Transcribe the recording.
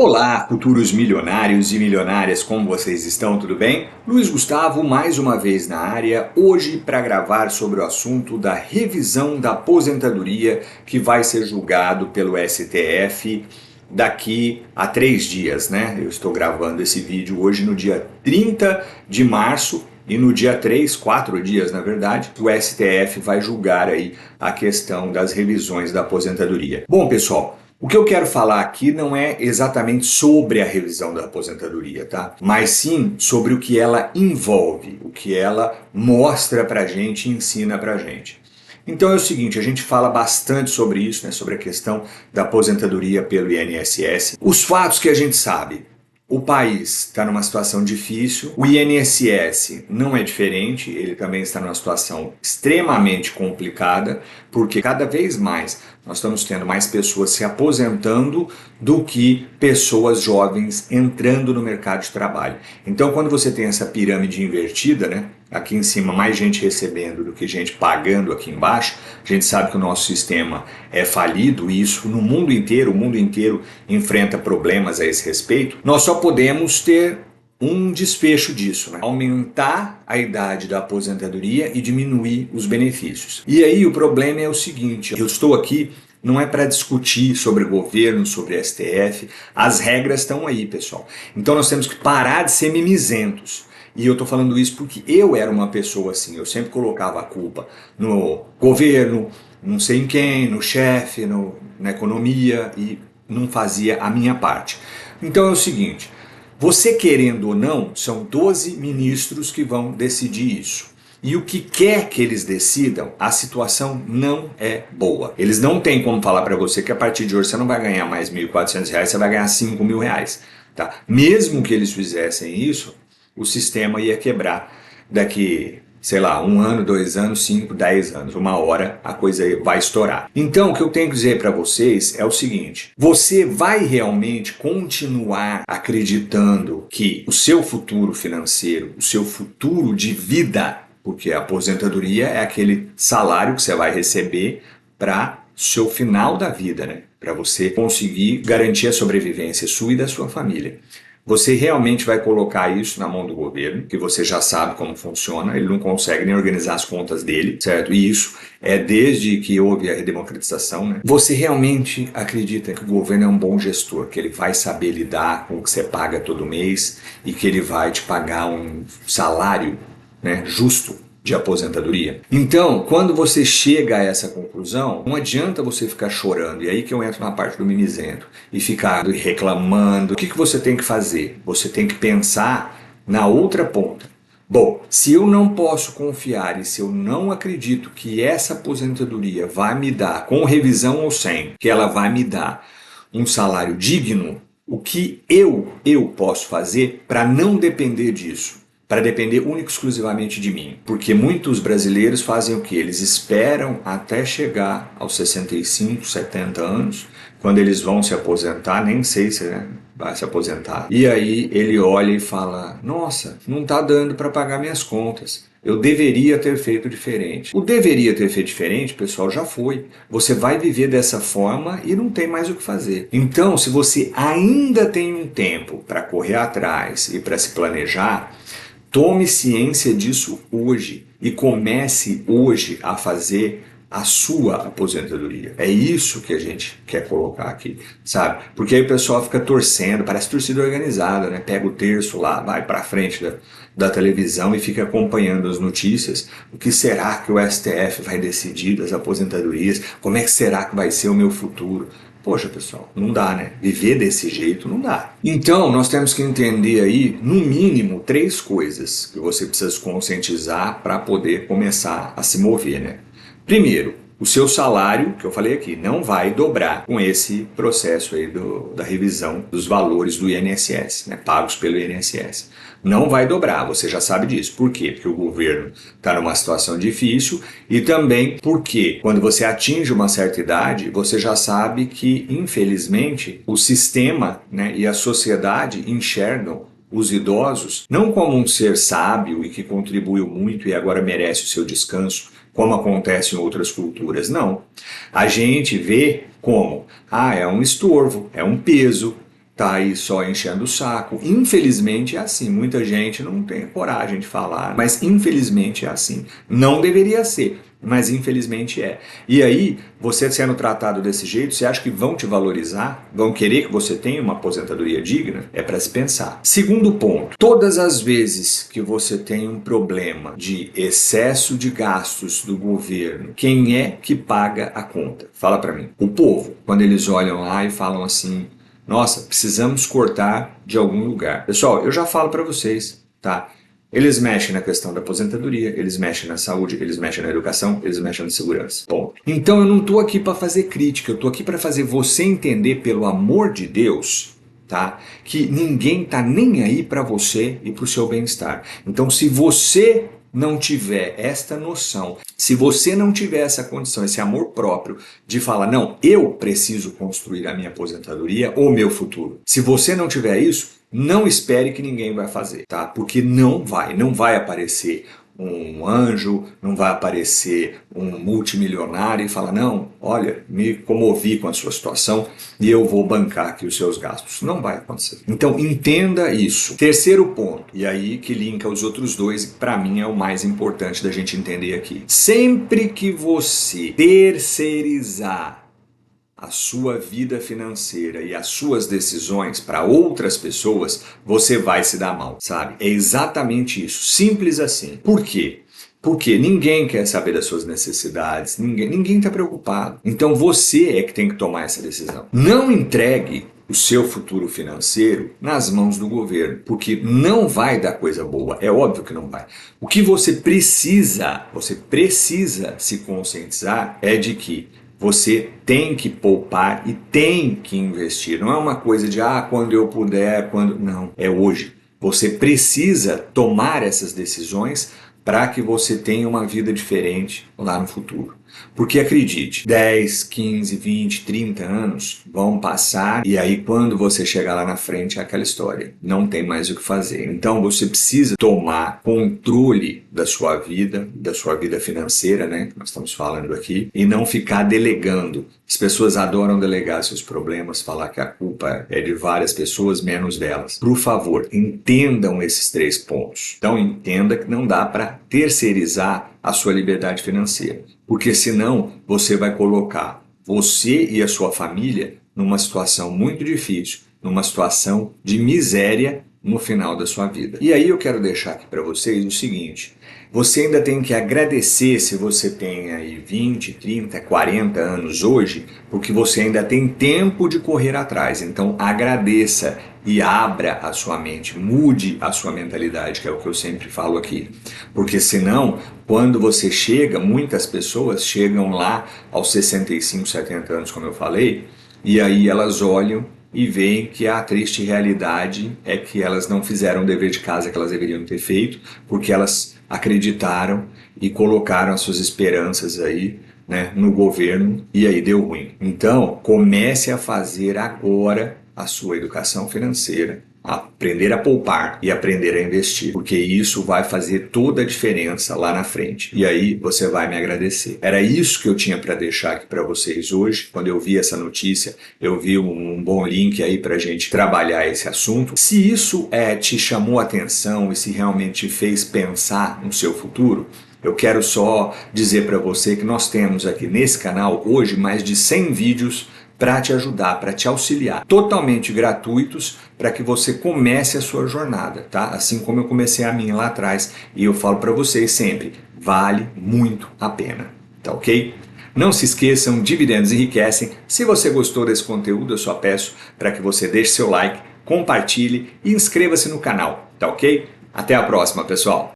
Olá, futuros milionários e milionárias, como vocês estão? Tudo bem? Luiz Gustavo, mais uma vez na área, hoje para gravar sobre o assunto da revisão da aposentadoria que vai ser julgado pelo STF daqui a 3 dias, né? Eu estou gravando esse vídeo hoje no dia 30 de março e no dia 3, 4 dias na verdade, o STF vai julgar aí a questão das revisões da aposentadoria. Bom, pessoal, o que eu quero falar aqui não é exatamente sobre a revisão da aposentadoria, tá? Mas sim sobre o que ela envolve, o que ela mostra pra gente e ensina pra gente. Então é o seguinte, a gente fala bastante sobre isso, né? Sobre a questão da aposentadoria pelo INSS. Os fatos que a gente sabe. O país está numa situação difícil, o INSS não é diferente, ele também está numa situação extremamente complicada, porque cada vez mais nós estamos tendo mais pessoas se aposentando do que pessoas jovens entrando no mercado de trabalho. Então, quando você tem essa pirâmide invertida, né? Aqui em cima mais gente recebendo do que gente pagando aqui embaixo, a gente sabe que o nosso sistema é falido e isso no mundo inteiro, o mundo inteiro enfrenta problemas a esse respeito. Nós só podemos ter um desfecho disso, né? Aumentar a idade da aposentadoria e diminuir os benefícios. E aí o problema é o seguinte, eu estou aqui não é para discutir sobre o governo, sobre STF, as regras estão aí, pessoal. Então nós temos que parar de ser mimizentos. E eu estou falando isso porque eu era uma pessoa assim, eu sempre colocava a culpa no governo, não sei em quem, no chefe, na economia e não fazia a minha parte. Então é o seguinte, você querendo ou não, são 12 ministros que vão decidir isso. E o que quer que eles decidam, a situação não é boa. Eles não têm como falar para você que a partir de hoje você não vai ganhar mais R$ 1.400, você vai ganhar R$ 5.000. Tá? Mesmo que eles fizessem isso, o sistema ia quebrar daqui, sei lá, 1 ano, 2 anos, 5, 10 anos. Uma hora a coisa vai estourar. Então, o que eu tenho que dizer para vocês é o seguinte. Você vai realmente continuar acreditando que o seu futuro financeiro, o seu futuro de vida, porque a aposentadoria é aquele salário que você vai receber para seu final da vida, né? Para você conseguir garantir a sobrevivência sua e da sua família. Você realmente vai colocar isso na mão do governo, que você já sabe como funciona, ele não consegue nem organizar as contas dele, certo? E isso é desde que houve a redemocratização, né? Você realmente acredita que o governo é um bom gestor, que ele vai saber lidar com o que você paga todo mês e que ele vai te pagar um salário, né, justo de aposentadoria? Então, quando você chega a essa conclusão, não adianta você ficar chorando, e aí que eu entro na parte do mimizento, e ficar reclamando. O que você tem que fazer? Você tem que pensar na outra ponta. Bom, se eu não posso confiar e se eu não acredito que essa aposentadoria vai me dar, com revisão ou sem, que ela vai me dar um salário digno, o que eu posso fazer para não depender disso? Para depender única e exclusivamente de mim. Porque muitos brasileiros fazem o que? Eles esperam até chegar aos 65, 70 anos, quando eles vão se aposentar, nem sei se vai se aposentar. E aí ele olha e fala, nossa, não está dando para pagar minhas contas. Eu deveria ter feito diferente. O deveria ter feito diferente, pessoal, já foi. Você vai viver dessa forma e não tem mais o que fazer. Então, se você ainda tem um tempo para correr atrás e para se planejar, tome ciência disso hoje e comece hoje a fazer a sua aposentadoria. É isso que a gente quer colocar aqui, sabe? Porque aí o pessoal fica torcendo, parece torcida organizada, né? Pega o terço lá, vai para frente da televisão e fica acompanhando as notícias. O que será que o STF vai decidir das aposentadorias? Como é que será que vai ser o meu futuro? Poxa, pessoal, não dá, né? Viver desse jeito não dá. Então, nós temos que entender aí, no mínimo, 3 coisas que você precisa se conscientizar para poder começar a se mover, né? Primeiro, o seu salário, que eu falei aqui, não vai dobrar com esse processo aí da revisão dos valores do INSS, né? Pagos pelo INSS. Não vai dobrar, você já sabe disso. Por quê? Porque o governo está numa situação difícil e também porque quando você atinge uma certa idade, você já sabe que, infelizmente, o sistema, né, e a sociedade enxergam os idosos não como um ser sábio e que contribuiu muito e agora merece o seu descanso, como acontece em outras culturas. Não. A gente vê como, é um estorvo, é um peso, tá aí só enchendo o saco. Infelizmente é assim, muita gente não tem coragem de falar, mas infelizmente é assim. Não deveria ser, mas infelizmente é. E aí, você sendo tratado desse jeito, você acha que vão te valorizar? Vão querer que você tenha uma aposentadoria digna? É para se pensar. Segundo ponto, todas as vezes que você tem um problema de excesso de gastos do governo, quem é que paga a conta? Fala para mim. O povo, quando eles olham lá e falam assim: nossa, precisamos cortar de algum lugar. Pessoal, eu já falo para vocês, tá? Eles mexem na questão da aposentadoria, eles mexem na saúde, eles mexem na educação, eles mexem na segurança. Ponto. Então eu não estou aqui para fazer crítica, eu estou aqui para fazer você entender, pelo amor de Deus, tá? Que ninguém tá nem aí para você e para o seu bem-estar. Então, se você não tiver esta noção, se você não tiver essa condição, esse amor próprio de falar, não, eu preciso construir a minha aposentadoria ou meu futuro. Se você não tiver isso, não espere que ninguém vai fazer, tá? Porque não vai aparecer um anjo, não vai aparecer um multimilionário e falar, não, olha, me comovi com a sua situação e eu vou bancar aqui os seus gastos. Não vai acontecer. Então entenda isso. Terceiro ponto, e aí que linka os outros dois, e para mim é o mais importante da gente entender aqui. Sempre que você terceirizar a sua vida financeira e as suas decisões para outras pessoas, você vai se dar mal, sabe? É exatamente isso, simples assim. Por quê? Porque ninguém quer saber das suas necessidades, ninguém está preocupado. Então você é que tem que tomar essa decisão. Não entregue o seu futuro financeiro nas mãos do governo, porque não vai dar coisa boa, é óbvio que não vai. O que você precisa se conscientizar é de que você tem que poupar e tem que investir. Não é uma coisa de, quando eu puder, quando... Não, é hoje. Você precisa tomar essas decisões para que você tenha uma vida diferente lá no futuro. Porque acredite, 10, 15, 20, 30 anos vão passar e aí quando você chegar lá na frente é aquela história. Não tem mais o que fazer. Então você precisa tomar controle da sua vida financeira, né? Que nós estamos falando aqui, e não ficar delegando. As pessoas adoram delegar seus problemas, falar que a culpa é de várias pessoas, menos delas. Por favor, entendam esses 3 pontos. Então entenda que não dá para terceirizar a sua liberdade financeira, porque senão você vai colocar você e a sua família numa situação muito difícil, numa situação de miséria no final da sua vida. E aí eu quero deixar aqui para vocês o seguinte: você ainda tem que agradecer se você tem aí 20, 30, 40 anos hoje, porque você ainda tem tempo de correr atrás. Então agradeça e abra a sua mente, mude a sua mentalidade, que é o que eu sempre falo aqui. Porque senão, quando você chega, muitas pessoas chegam lá aos 65, 70 anos, como eu falei, e aí elas olham e veem que a triste realidade é que elas não fizeram o dever de casa que elas deveriam ter feito, porque elas acreditaram e colocaram as suas esperanças aí, né, no governo, e aí deu ruim. Então, comece a fazer agora a sua educação financeira, aprender a poupar e aprender a investir, porque isso vai fazer toda a diferença lá na frente. E aí você vai me agradecer. Era isso que eu tinha para deixar aqui para vocês hoje. Quando eu vi essa notícia, eu vi um bom link aí para a gente trabalhar esse assunto. Se isso te chamou a atenção e se realmente te fez pensar no seu futuro, eu quero só dizer para você que nós temos aqui nesse canal hoje mais de 100 vídeos para te ajudar, para te auxiliar, totalmente gratuitos, para que você comece a sua jornada, tá? Assim como eu comecei a minha lá atrás, e eu falo para vocês sempre, vale muito a pena, tá ok? Não se esqueçam, dividendos enriquecem. Se você gostou desse conteúdo, eu só peço para que você deixe seu like, compartilhe e inscreva-se no canal, tá ok? Até a próxima, pessoal!